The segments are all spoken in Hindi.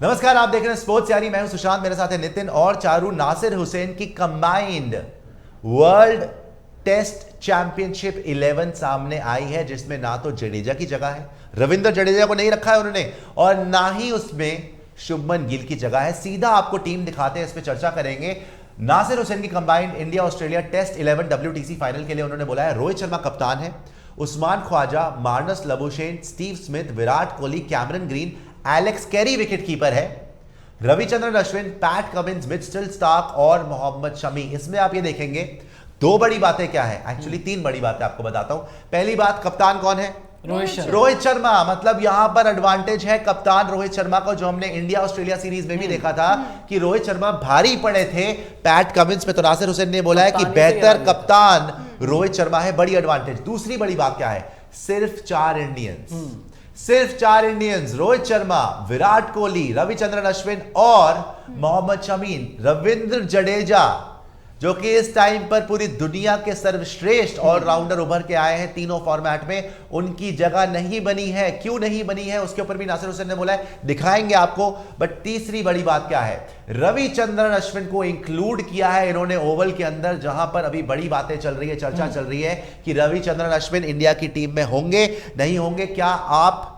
नमस्कार, आप देख रहे हैं स्पोर्ट्स यारी। मैं हूं सुशांत, मेरे साथ है नितिन और चारू। नासिर हुसैन की कंबाइंड वर्ल्ड टेस्ट चैंपियनशिप 11 सामने आई है, जिसमें ना तो जडेजा की जगह है, रविंद्र जडेजा को नहीं रखा है उन्होंने, और ना ही उसमें शुभमन गिल की जगह है। सीधा आपको टीम दिखाते हैं, इस पर चर्चा करेंगे। नासिर हुसैन की combined India Australia test 11 WTC final के लिए उन्होंने बोला है रोहित शर्मा कप्तान है, Usman Khawaja, Marnus Labuschagne, Steve Smith, Virat Kohli, Cameron Green, Alex Carey wicket keeper है, Ravichandran Ashwin, Pat Cummins, Mitchell Starc और मोहम्मद शमी। इसमें आप ये देखेंगे दो बड़ी बातें क्या है, एक्चुअली तीन बड़ी बातें आपको बताता हूं। पहली बात, कप्तान कौन है? रोहित शर्मा। मतलब यहां पर एडवांटेज है कप्तान रोहित शर्मा को, जो हमने इंडिया ऑस्ट्रेलिया सीरीज में भी देखा था कि रोहित शर्मा भारी पड़े थे पैट कमिंस पे, तो नासिर हुसैन ने बोला है कि बेहतर कप्तान रोहित शर्मा है, बड़ी एडवांटेज। दूसरी बड़ी बात क्या है? सिर्फ 4 इंडियंस, रोहित शर्मा, विराट कोहली, रविचंद्रन अश्विन और मोहम्मद शमी। रविंद्र जडेजा जो कि इस टाइम पर पूरी दुनिया के सर्वश्रेष्ठ ऑलराउंडर उभर के आए हैं तीनों फॉर्मेट में, उनकी जगह नहीं बनी है। क्यों नहीं बनी है उसके ऊपर भी नासिर हुसैन ने बोला है, दिखाएंगे आपको। बट तीसरी बड़ी बात क्या है? रविचंद्रन अश्विन को इंक्लूड किया है इन्होंने ओवल के अंदर, जहां पर अभी बड़ी बातें चल रही है, चर्चा चल रही है कि रविचंद्रन अश्विन इंडिया की टीम में होंगे नहीं होंगे। क्या आप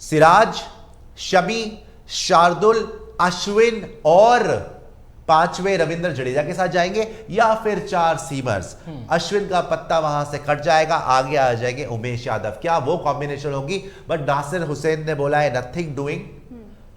सिराज, शमी, शार्दुल, अश्विन और 5वें रविंद्र जडेजा के साथ जाएंगे, या फिर 4 सीमर्स? अश्विन का पत्ता वहां से कट जाएगा, आगे आ जाएंगे उमेश यादव। क्या वो कॉम्बिनेशन होगी? बट नासिर हुसैन ने बोला है नथिंग डूइंग।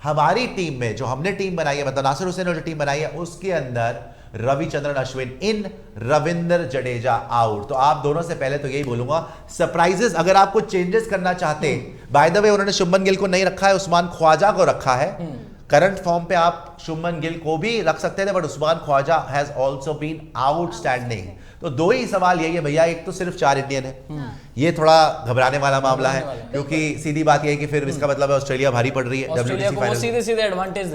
हमारी टीम में जो हमने टीम बनाई है, मतलब नासिर हुसैन ने जो टीम बनाई है, उसके अंदर रविचंद्रन अश्विन इन, रविंद्र जडेजा आउट। तो आप दोनों से पहले तो यही बोलूंगा, सरप्राइजेस अगर आप कुछ चेंजेस करना चाहते, बाय द वे उन्होंने शुभमन गिल को नहीं रखा है, उस्मान ख्वाजा को रखा है। करंट फॉर्म पे आप शुभमन गिल को भी रख सकते थे, but Usman Khawaja has also been outstanding. तो दो ही सवाल यही है भैया, एक तो सिर्फ 4 इंडियन है, ये थोड़ा घबराने वाला मामला है, क्योंकि सीधी बात यह है कि फिर इसका मतलब है ऑस्ट्रेलिया भारी पड़ रही है, WTC फाइनल सीधे एडवांटेज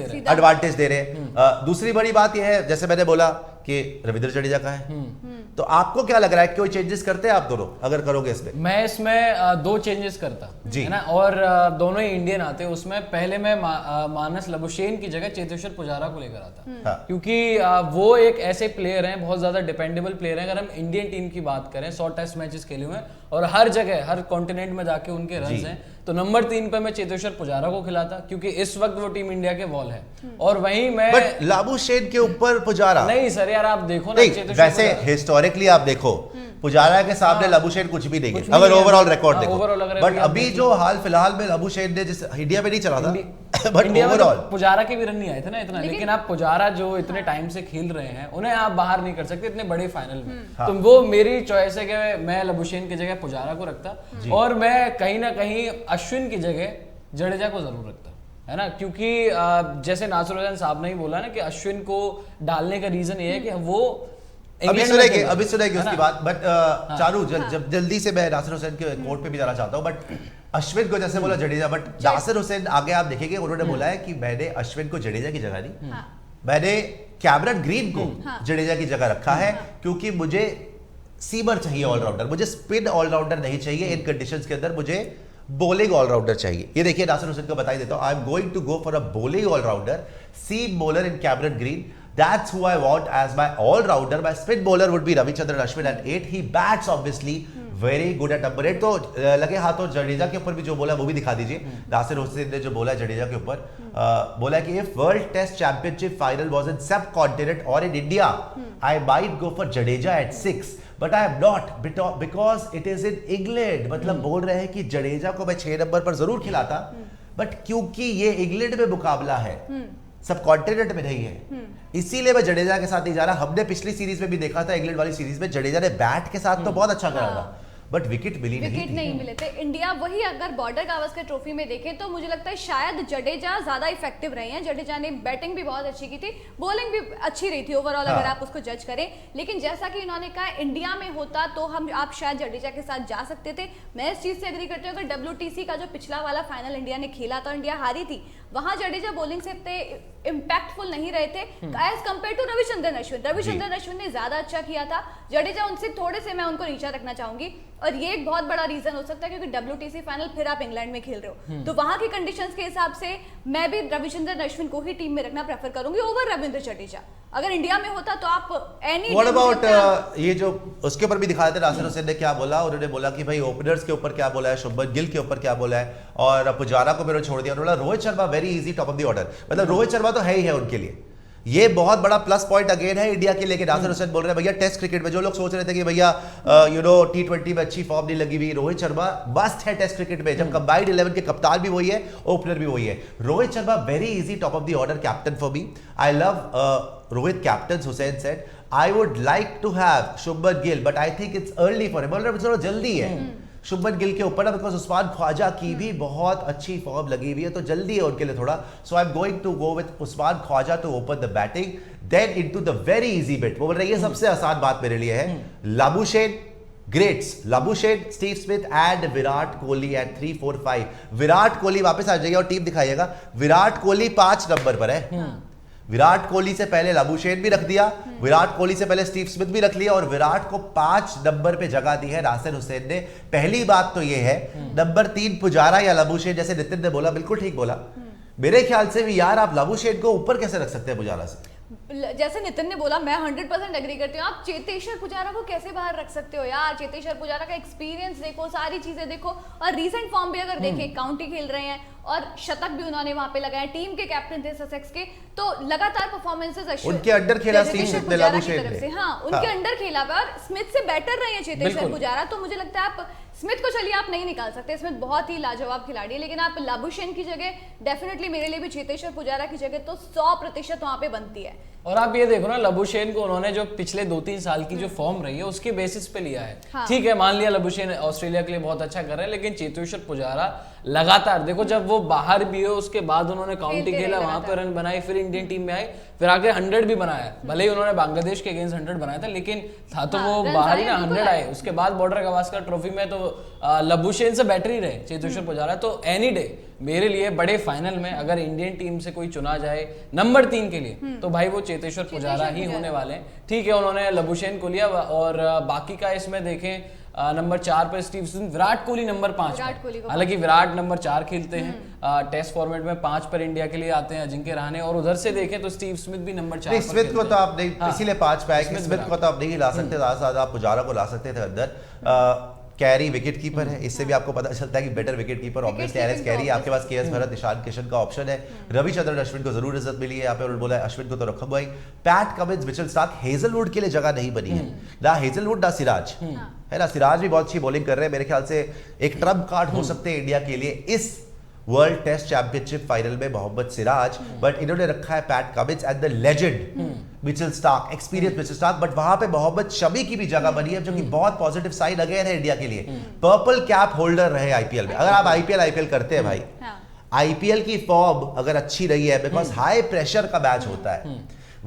दे रहे हैं। दूसरी बड़ी बात यह है, जैसे मैंने बोला कि रविंद्र जडेजा का है, तो आपको क्या लग रहा है, कोई चेंजेस करते हैं आप दोनों अगर करोगे इसमें? मैं इसमें 2 चेंजेस करता जी, है ना, और दोनों ही इंडियन आते। उसमें पहले मैं मानस लबुशेन की जगह चेतेश्वर पुजारा को लेकर आता, क्योंकि वो एक ऐसे प्लेयर हैं, बहुत ज्यादा डिपेंडेबल प्लेयर हैं। अगर हम इंडियन टीम की बात करें, 100 टेस्ट मैचेस खेले हुए हैं और हर जगह हर कॉन्टिनेंट में जाके उनके रन्स हैं, तो नंबर 3 पे मैं चेतेश्वर पुजारा को खिलाता, क्योंकि इस वक्त वो टीम इंडिया के वॉल है। और वहीं मैं लाबुशेन के ऊपर पुजारा नहीं सर, यार आप देखो ना, वैसे हिस्टोरिकली आप देखो पुजारा के सामने लाबुशेन कुछ भी नहीं है अगर ओवरऑल रिकॉर्ड देखो। बट अभी जो हाल फिलहाल में लाबुशेन ने, जिस इंडिया में नहीं चला था, बट ओवरऑल पुजारा के भी रन नहीं आए थे ना इतना, लेकिन आप पुजारा जो इतने टाइम से खेल रहे हैं, उन्हें आप बाहर नहीं कर सकते इतने बड़े फाइनल में। तो वो मेरी चॉइस है कि मैं लाबुशेन की जगह पुजारा को रखता, और मैं कहीं ना कहीं अश्विन की जगह जडेजा को जरूर रखता, है ना, क्योंकि जैसे नासिर हुसैन साहब ने ही बोला ना कि अश्विन को डालने का रीजन ये है कि वो अभी सुनेंगे उसकी बात। बट चारू, जल्दी से मैं नासिर हुसैन के कोर्ट पे भी जाना चाहता हूं, बट अश्विन को जैसे बोला जडेजा, बट नासिर हुसैन आगे आप देखेंगे उन्होंने बोला है कि मैंने अश्विन को जडेजा की जगह दी, मैंने कैमरन ग्रीन को जडेजा की जगह रखा है, क्योंकि मुझे सीमर चाहिए ऑलराउंडर, मुझे स्पिन ऑलराउंडर नहीं चाहिए इन कंडीशंस के अंदर, मुझे बॉलिंग ऑलराउंडर चाहिए। ये देखिए नासिर हुसैन को बता देता हूं, I am going to go for a bowling allrounder, seam bowler in Cameron Green. That's who I want as my all-rounder. My spin bowler would be Ravichandran Ashwin at 8. He bats obviously very good at number 8. तो लगे हाथों जडेजा के ऊपर भी जो बोला वो भी दिखा दीजिए। नासिर हुसैन ने जो बोला जडेजा के ऊपर, बोला कि if World Test Championship final was in subcontinent or in India, I might go for Jadeja at 6. But I am not, because it is in England. मतलब बोल रहे हैं कि जडेजा को मैं 6 नंबर पर जरूर खिलाता, बट क्योंकि ये इंग्लैंड में मुकाबला है, सब कॉन्टिनेंट में नहीं है, इसीलिए मैं जडेजा के साथ नहीं जा रहा। हमने पिछली सीरीज में भी देखा था, इंग्लैंड वाली सीरीज में जडेजा ने बैट के साथ तो बहुत अच्छा करा था, बट विकेट नहीं मिले थे। इंडिया वही अगर बॉर्डर गावस्कर ट्रॉफी में देखें तो मुझे लगता है शायद जडेजा ज्यादा इफेक्टिव रहे हैं। जडेजा ने बैटिंग भी बहुत अच्छी की थी, बॉलिंग भी अच्छी रही थी ओवरऑल, अगर आप उसको जज करें। लेकिन जैसा कि इन्होंने कहा, इंडिया में होता तो आप शायद जडेजा के साथ जा सकते थे। मैं इस चीज से एग्री करती हूँ, अगर WTC का जो पिछला वाला फाइनल इंडिया ने खेला था, इंडिया हारी थी, वहां जडेजा बॉलिंग से इतने इम्पैक्टफुल नहीं रहे थे as compared to Ravichandran Ashwin. Ravichandran Ashwin ने ज्यादा अच्छा किया था, जडेजा उनसे थोड़े से मैं उनको नीचा रखना चाहूंगी। और ये एक बहुत बड़ा रीजन हो सकता है क्योंकि WTC फाइनल फिर आप इंग्लैंड में खेल रहे हो, तो वहां की कंडीशंस के हिसाब से मैं भी रविचंद्रन अश्विन को ही टीम में रखना प्रेफर करूंगी ओवर रविंद्र जडेजा। अगर इंडिया में होता तो आप एनी व्हाट अबाउट ये जो उसके ऊपर भी दिखाए थे नासिर हुसैन ने क्या बोला, उन्होंने बोला कि भाई ओपनर्स के ऊपर क्या बोला है, शुभमन गिल के ऊपर क्या बोला है और पुजारा को मेरे छोड़ दिया। उन्होंने बोला Rohit Sharma very easy top of the order, मतलब रोहित शर्मा तो है ही है उनके लिए, ये बहुत बड़ा प्लस पॉइंट अगेन है इंडिया के लिए। नासिर हुसैन बोल रहे हैं भैया टेस्ट क्रिकेट में जो लोग सोच रहे थे कि भैया T20 में अच्छी फॉर्म नहीं लगी हुई, रोहित शर्मा मस्ट है टेस्ट क्रिकेट में। जब कंबाइंड 11 के कप्तान भी वही है, ओपनर भी वही है। Rohit Sharma very easy top of the order captain for me. I love Rohit captain. Hussain said I would like to have Shubman Gill but I think it's early for him, थोड़ा जल्दी है शुभमन गिल के ऊपर ना, बिकॉज उस्मान ख्वाजा की भी बहुत अच्छी फॉर्म लगी हुई है तो जल्दी है उनके लिए थोड़ा। So I am going to go with Usman Khawaja to open the batting then into the very easy bit. वो बोल रहे हैं ये सबसे आसान बात मेरे लिए है। Labuschagne greats, Labuschagne, Steve Smith and Virat Kohli at 3, 4, 5। Virat Kohli वापस आ जाइएगा और टीम दिखाइएगा। विराट कोहली 5 नंबर पर है। विराट कोहली से पहले लाबुशेन भी रख दिया, विराट कोहली से पहले स्टीव स्मिथ भी रख लिया और विराट को 5 नंबर पे जगह दी है नासिर हुसैन ने। पहली बात तो ये है, नंबर 3 पुजारा या लाबुशेन, जैसे नितिन ने बोला बिल्कुल ठीक बोला। मेरे ख्याल से भी यार आप लाबुशेन को ऊपर कैसे रख सकते हैं पुजारा से? जैसे नितिन ने बोला मैं 100% एग्री करती हूँ। आप चेतेश्वर पुजारा को कैसे बाहर रख सकते हो यार? चेतेश्वर पुजारा का एक्सपीरियंस देखो, सारी चीजें देखो और रीसेंट फॉर्म भी अगर देखें, काउंटी खेल रहे हैं और शतक भी उन्होंने वहां पे लगाए, टीम के कैप्टन थे ससेक्स के, तो लगातार परफॉर्मेंसेस उनके अंडर खेला स्टीव स्मिथ ने लाबुशेन से, हाँ उनके अंडर खेला हुआ और स्मिथ से बेटर रहे हैं चेतेश्वर पुजारा। तो मुझे लगता है आप स्मिथ को चलिए आप नहीं निकाल सकते, स्मिथ बहुत ही लाजवाब खिलाड़ी है, लेकिन आप लाबुशेन की जगह डेफिनेटली मेरे लिए भी चेतेश्वर पुजारा की जगह तो 100% वहां पे बनती है। और आप ये देखो ना, लाबुशेन को उन्होंने जो पिछले 2-3 साल की जो फॉर्म रही है उसके बेसिस पे लिया है। हाँ। ठीक है, मान लिया लाबुशेन ऑस्ट्रेलिया के लिए बहुत अच्छा कर रहे हैं, लेकिन चेतेश्वर पुजारा लगातार देखो, जब वो बाहर भी हो उसके बाद उन्होंने काउंटी खेला, वहां पर रन बनाए, फिर इंडियन टीम में आए, फिर आगे 100 भी बनाया। भले ही उन्होंने बांग्लादेश के अगेंस्ट 100 बनाया था, लेकिन था तो वो बाहर ही ना 100 आए। उसके बाद बॉर्डर गावस्कर ट्रॉफी में तो लाबुशेन से बेटर ही रहे चेतेश्वर पुजारा। तो एनी डे मेरे लिए बड़े फाइनल में अगर इंडियन टीम से कोई चुना जाए नंबर 3 के लिए तो भाई वो चेतेश्वर पुजारा ही होने वाले हैं। ठीक है, उन्होंने लाबुशेन को लिया और बाकी का इसमें देखें नंबर 4 पे Steve Smith, Virat Kohli number 5 पर। हालांकि विराट नंबर 4 खेलते हैं टेस्ट फॉर्मेट में, 5 पर इंडिया के लिए आते हैं अजिंक्य रहाणे, और उधर से देखें तो स्टीव स्मिथ भी नंबर 4 पर। स्मिथ को तो आप नहीं, इसीलिए 5 पे आए, स्मिथ को तो आप नहीं ला सकते, ज्यादा आप पुजारा को ला सकते थे अंदर। कैरी विकेट कीपर है, इससे भी आपको पता चलता है कि better wicket keeper obviously LS carry. आपके पास केएस भरत, ईशान किशन का ऑप्शन है। रविचंद्रन अश्विन को जरूर इज्जत मिली है यहाँ पे, उन्होंने बोला अश्विन को तो रखूंगा ही। Pat Cummins, Mitchell Starc, Hazlewood के लिए जगह नहीं बनी है, ना हेजलवुड ना सिराज है ना। सिराज भी बहुत अच्छी बॉलिंग कर रहे हैं, मेरे ख्याल से एक ट्रम्प कार्ड हो सकते हैं इंडिया के लिए इस वर्ल्ड टेस्ट चैंपियनशिप फाइनल में मोहम्मद सिराज। बट इन्होंने रखा है PAT Cummins and the legend Mitchell Starc, experience Mitchell Starc. But वहां पे मोहम्मद शमी की भी जगह बनी है, जो कि बहुत पॉजिटिव साइन अगेन है इंडिया के लिए। पर्पल कैप होल्डर रहे आईपीएल में। अगर आप आईपीएल करते हैं भाई, आईपीएल की फॉर्म अगर अच्छी रही है, बिकॉज हाई प्रेशर का मैच होता है,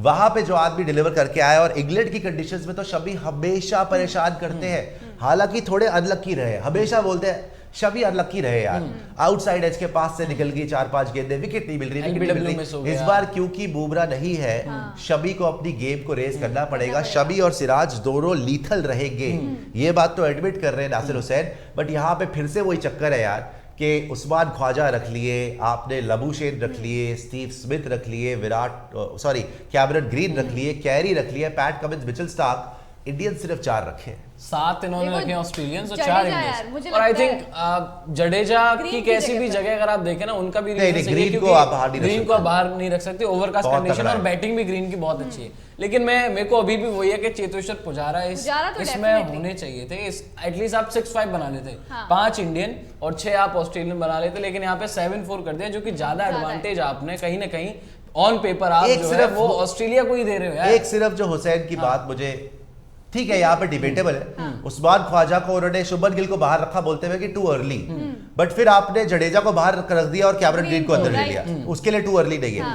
वहां पे जो आदमी डिलीवर करके आया, और इंग्लैंड की कंडीशंस में तो शमी हमेशा परेशान करते हैं। हालांकि थोड़े अनलकी रहे, हमेशा बोलते हैं शमी अनलकी रहे यार, आउटसाइड एज के पास से निकल गई 4-5 गेंदें, विकेट नहीं मिल रही। इस बार क्योंकि बुमराह नहीं है, शमी को अपनी गेम को रेस करना पड़ेगा। शमी और सिराज दोनों लीथल रहेंगे, ये बात तो एडमिट कर रहे हैं नासिर हुसैन। बट यहाँ पे फिर से वही चक्कर है यार कि उस्मान ख्वाजा रख लिए आपने, लाबुशेन रख लिए, स्टीव स्मिथ रख लिए, कैमरन ग्रीन रख लिए, कैरी रख लिए, PAT Cummins, Mitchell Stark. Indian सिर्फ 4 रखे हैं, 7 इन्होंने रखे ऑस्ट्रेलियंस और 4 इंडियंस। और आई थिंक जडेजा की कैसी भी जगह अगर आप देखें ना, उनका भी ग्रीन को आप बाहर नहीं रख सकते, ओवरकास्ट कंडीशन, और बैटिंग भी ग्रीन की बहुत अच्छी है। लेकिन मेरे को अभी भी वही है कि चेतेश्वर पुजारा इसमें होने चाहिए थे। एटलीस्ट आप 6-5 बना लेते, 5 इंडियन और 6 आप ऑस्ट्रेलियन बना लेते, लेकिन यहाँ पे 7-4 कर दिया, जो कि ज्यादा एडवांटेज आपने कहीं ना कहीं ऑन पेपर आप जो है वो ऑस्ट्रेलिया को ही दे रहे हो यार। एक सिर्फ जो हुसैन की बात मुझे ठीक है यहाँ पे डिबेटेबल है, उस्मान ख्वाजा को उन्होंने शुभमन गिल को बाहर रखा बोलते हुए कि टू अर्ली, बट फिर आपने जडेजा को बाहर रख दिया और कैमरन ग्रीन को अंदर ले लिया, उसके लिए टू अर्ली नहीं है।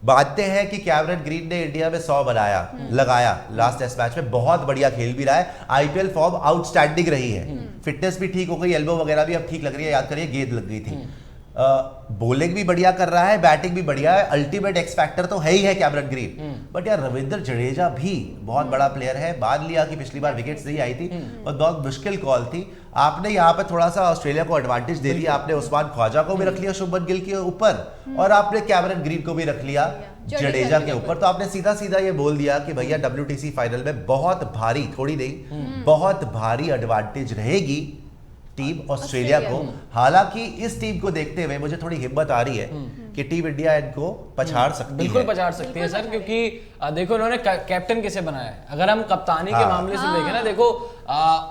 मानते हैं कि कैमरन ग्रीन ने इंडिया में 100 बनाया, लगाया लास्ट टेस्ट मैच में, बहुत बढ़िया खेल भी रहा है, आईपीएल फॉर्म आउटस्टैंडिंग रही है, फिटनेस भी ठीक हो गई, एल्बो वगैरह भी अब ठीक लग रही है, याद करिए गेंद लग गई थी। बॉलिंग भी बढ़िया कर रहा है, बैटिंग भी बढ़िया है, अल्टीमेट एक्स फैक्टर तो है ही है कैमरन ग्रीन। बट यार रविंद्र जडेजा भी बहुत बड़ा प्लेयर है। मान लिया कि पिछली बार विकेट्स नहीं आई थी और बहुत मुश्किल कॉल थी, आपने यहाँ पे थोड़ा सा ऑस्ट्रेलिया को एडवांटेज दे दिया। आपने उस्मान ख्वाजा को भी रख लिया शुभमन गिल के ऊपर और आपने कैमरन ग्रीन को भी रख लिया जडेजा के ऊपर। तो आपने सीधा सीधा ये बोल दिया कि भैया WTC फाइनल में बहुत भारी, थोड़ी नहीं बहुत भारी एडवांटेज रहेगी टीम ऑस्ट्रेलिया को। हालांकि इस टीम को देखते हुए मुझे थोड़ी हिम्मत आ रही है कि टीम इंडिया इनको पछाड़ सकती है। बिल्कुल पछाड़ सकती है सर, क्योंकि देखो उन्होंने कैप्टन कैसे बनाया है। अगर हम कप्तानी के मामले से देखें ना, देखो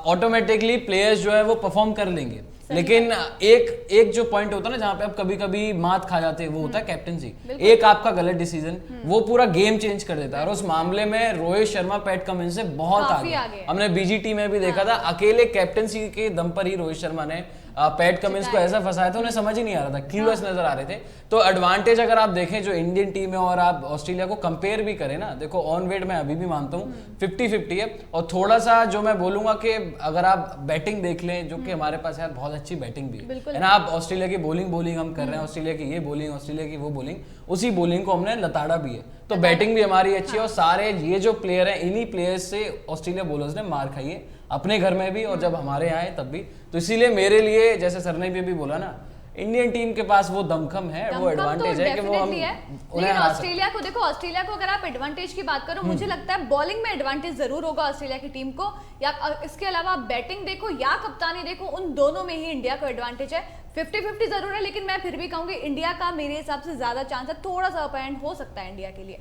ऑटोमेटिकली प्लेयर्स जो है वो परफॉर्म कर लेंगे, लेकिन एक जो पॉइंट होता है ना जहाँ पे आप कभी कभी मात खा जाते हैं, वो होता है कैप्टनसी। एक आपका गलत डिसीजन वो पूरा गेम चेंज कर देता है, और उस मामले में रोहित शर्मा पैट कमिंस से बहुत आगे। हमने BGT में भी देखा था, अकेले कैप्टनसी के दम पर ही रोहित शर्मा ने पैट कमिंस को ऐसा फंसाया था, उन्हें समझ ही नहीं आ रहा था, क्यूलेस नजर आ रहे थे। तो एडवांटेज अगर आप देखें जो इंडियन टीम है और आप ऑस्ट्रेलिया को कंपेयर भी करें ना, देखो ऑन वेट मैं अभी भी मानता हूँ 50-50 है। और थोड़ा सा जो मैं बोलूंगा कि अगर आप बैटिंग देख लें, जो कि हमारे पास यार बहुत अच्छी बैटिंग भी है ना। आप ऑस्ट्रेलिया की बॉलिंग हम कर रहे हैं, ऑस्ट्रेलिया की ये बॉलिंग, ऑस्ट्रेलिया की वो बॉलिंग, उसी बॉलिंग को हमने लताड़ा भी है। तो बैटिंग भी हमारी अच्छी है, और सारे ये जो प्लेयर हैं इन्हीं प्लेयर्स से ऑस्ट्रेलिया बॉलर्स ने मार खाई है, अपने घर में भी और जब हमारे यहाँ आए तब भी। तो इसीलिए मेरे लिए, जैसे सर ने भी बोला ना, इंडियन टीम के पास वो दमखम है, वो एडवांटेज है कि वो हम लेकिन ऑस्ट्रेलिया को देखो, ऑस्ट्रेलिया को अगर आप एडवांटेज की बात करो, मुझे लगता है बॉलिंग में एडवांटेज जरूर होगा ऑस्ट्रेलिया की टीम को, या इसके अलावा आप बैटिंग देखो या कप्तानी देखो, उन दोनों में ही इंडिया को एडवांटेज है। 50-50 जरूर है, लेकिन मैं फिर भी कहूंगी इंडिया का मेरे हिसाब से ज्यादा चांस है, थोड़ा सा अप एंड हो सकता है इंडिया के लिए।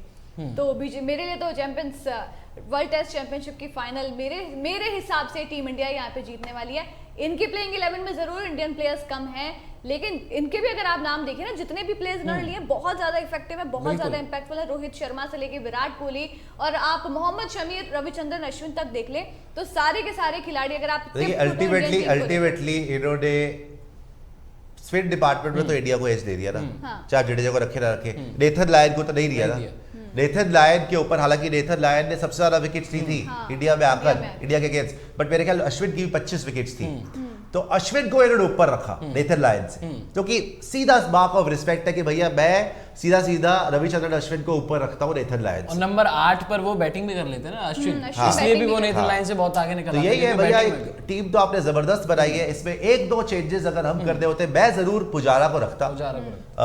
तो मेरे लिए तो चैंपियंस वर्ल्ड टेस्ट चैंपियनशिप की फाइनल मेरे हिसाब से टीम इंडिया यहाँ पे जीतने वाली है। इनकी प्लेइंग 11 में जरूर इंडियन प्लेयर्स कम हैं, लेकिन इनके भी अगर आप नाम देखें ना, जितने भी प्लेयर्स इन्होंने लिए बहुत ज्यादा इफेक्टिव है, बहुत ज्यादा इंपैक्टफुल है। रोहित शर्मा से लेके विराट कोहली और आप मोहम्मद शमी, रविचंद्रन अश्विन तक देख ले, तो सारे के सारे खिलाड़ी अगर आप अल्टीमेटली इन्होंने स्पिन डिपार्टमेंट में तो इंडिया को एज दे दिया ना, चाहे जडेजा को रखे ना रखे। नेथन लायन को तो नहीं दिया ना। नेथन लायन के ऊपर, हालांकि नेथन लायन ने सबसे ज्यादा विकेट्स ली थी इंडिया में आकर, इंडिया के अगेंस्ट, बट मेरे ख्याल अश्विन की भी 25 विकेट्स थी। तो अश्विन को इन्होंने ऊपर रखा नेथन लायन से, क्योंकि सीधा मार्क ऑफ रिस्पेक्ट है कि भैया मैं सीधा रविचंद्रन अश्विन को ऊपर रखता हूँ नेथन लायन से। और नंबर 8 पर वो बैटिंग भी कर लेते हैं ना अश्विन, इसलिए भी वो नेथन लायन से बहुत आगे निकल। तो यही है भैया, टीम तो आपने जबरदस्त बनाई है। इसमें 1-2 चेंजेस अगर हम कर दे होते, मैं जरूर पुजारा को रखता,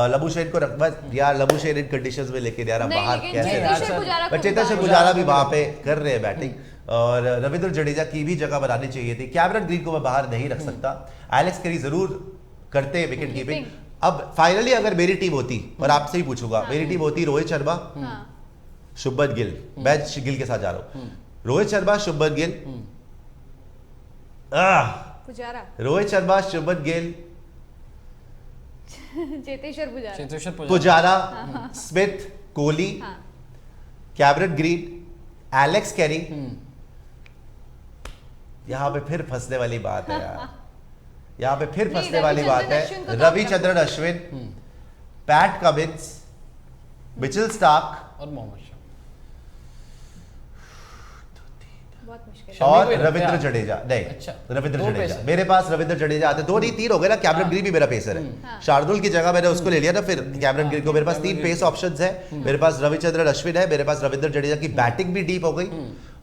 लबुशेन को रखता यार। लबुशेन इन कंडीशंस में लेके यार बाहर कैसे, चेतेश्वर पुजारा भी वहां पे कर रहे हैं बैटिंग, और रविंद्र जडेजा की भी जगह बनानी चाहिए थी। कैमरन ग्रीन को मैं बाहर नहीं रख सकता, एलेक्स कैरी जरूर करते हैं विकेट कीपिंग। अब फाइनली अगर मेरी टीम होती, और आपसे ही पूछूंगा, मेरी टीम होती रोहित शर्मा, शुभमन गिल, मैं गिल के साथ जा रहा हूं, Rohit Sharma, Shubman Gill, Rohit Sharma, Shubman Gill, Cheteshwar Pujara, Smith, Kohli, Cameron Green, Alex carry. यहां पे फिर फंसने वाली बात है यार, यहां पे फिर फंसने वाली बात है। Ravichandran Ashwin, Pat Cummins, Mitchell Starc और मोहम्मद शमी और रविंद्र जडेजा। नहीं, अच्छा, रविंद्र जडेजा मेरे पास, रविंद्र जडेजा आते, 2 नहीं 3 हो गए ना। कैमरन ग्रीन भी मेरा पेसर है, शार्दुल की जगह मैंने उसको ले लिया ना, फिर कैमरन ग्रीन को। मेरे पास 3 पेस ऑप्शंस है, मेरे पास रविचंद्रन अश्विन है, मेरे पास रविंद्र जडेजा की बैटिंग भी डीप हो गई,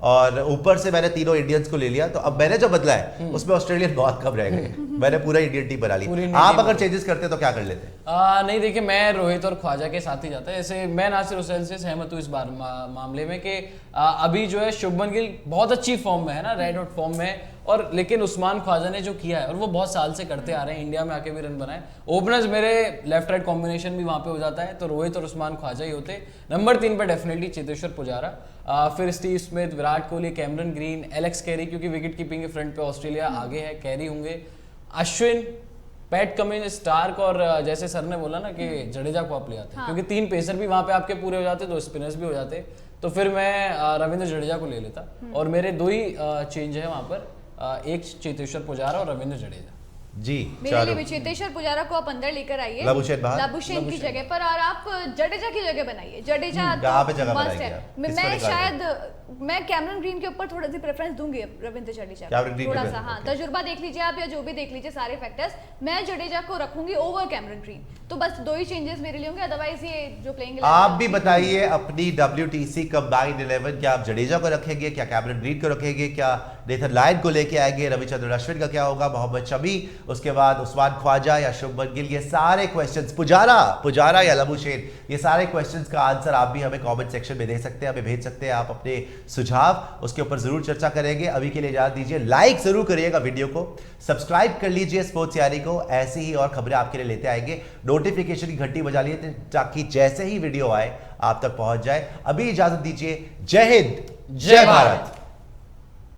और ऊपर से मैंने तीनों इंडियंस को ले लिया। तो अब मैंने जो बदला है उसमें ऑस्ट्रेलियन बहुत कम रह गए, मैंने पूरा इंडियन टीम बना ली। आप अगर चेंजेस करते तो क्या कर लेते? नहीं, देखिए मैं रोहित और ख्वाजा के साथ ही जाता है। ऐसे मैं नासिर हुसैन से सहमत हूँ इस बार मामले में कि अभी जो है शुभमन गिल बहुत अच्छी फॉर्म में है ना, रेड हॉट फॉर्म में, और लेकिन उस्मान ख्वाजा ने जो किया है, और वो बहुत साल से करते आ रहे हैं, इंडिया में आके भी रन बनाए। ओपनर्स मेरे लेफ्ट राइट कॉम्बिनेशन भी वहाँ पे हो जाता है, तो रोहित और उस्मान ख्वाजा ही होते। नंबर 3 पर डेफिनेटली चेतेश्वर पुजारा, फिर Steve Smith, Virat Kohli, Cameron Green, Alex carry, क्योंकि विकेट कीपिंग के फ्रंट पे ऑस्ट्रेलिया आगे है, कैरी होंगे, अश्विन, पैट कमिंस, स्टार्क, और जैसे सर ने बोला ना कि जडेजा को आप ले आते हैं, क्योंकि 3 पेसर भी वहाँ पे आपके पूरे हो जाते, 2 स्पिनर्स भी हो जाते, तो फिर मैं रविंद्र जडेजा को ले लेता। और मेरे 2 ही चेंज है वहाँ पर, एक चेतेश्वर पुजारा और रविंद्र जडेजा। जी मेरे लिए भी चेतेश्वर पुजारा को आप अंदर लेकर आइए, लबुशेन की जगह पर, और आप जडेजा की जगह बनाइए। जडेजा तो मस्ट है। मैं कैमरन ग्रीन के ऊपर थोड़ा सी प्रेफरेंस दूंगी रविंद्र जडेजा, थोड़ा सा। हाँ, तजुर्बा देख लीजिए आप, या जो भी देख लीजिए सारे फैक्टर्स, मैं जडेजा को रखूंगी ओवर कैमरन ग्रीन। तो बस 2 ही चेंजेस मेरे लिए होंगे, अदरवाइज ये जो प्लेइंग। आप भी बताइए अपनी WTC कंबाइंड 11, क्या आप जडेजा को रखेंगे, क्या कैमरन ग्रीन को रखेंगे, क्या नेथन लायन को लेके आएंगे, रविचंद्रन अश्विन का क्या होगा, मोहम्मद शमी, उसके बाद उस्मान ख्वाजा या शुभमन गिल, ये सारे क्वेश्चंस, पुजारा या लबुशेन, ये सारे क्वेश्चंस का आंसर आप भी हमें कमेंट सेक्शन में दे सकते हैं, हमें भेज सकते हैं आप अपने सुझाव, उसके ऊपर जरूर चर्चा करेंगे। अभी के लिए इजाजत दीजिए, लाइक जरूर करिएगा वीडियो को, सब्सक्राइब कर लीजिए स्पोर्ट्स यारी को, ऐसी ही और खबरें आपके लिए लेते आएंगे। नोटिफिकेशन की घंटी बजा लीजिए ताकि जैसे ही वीडियो आए आप तक पहुंच जाए। अभी इजाजत दीजिए, जय हिंद, जय भारत।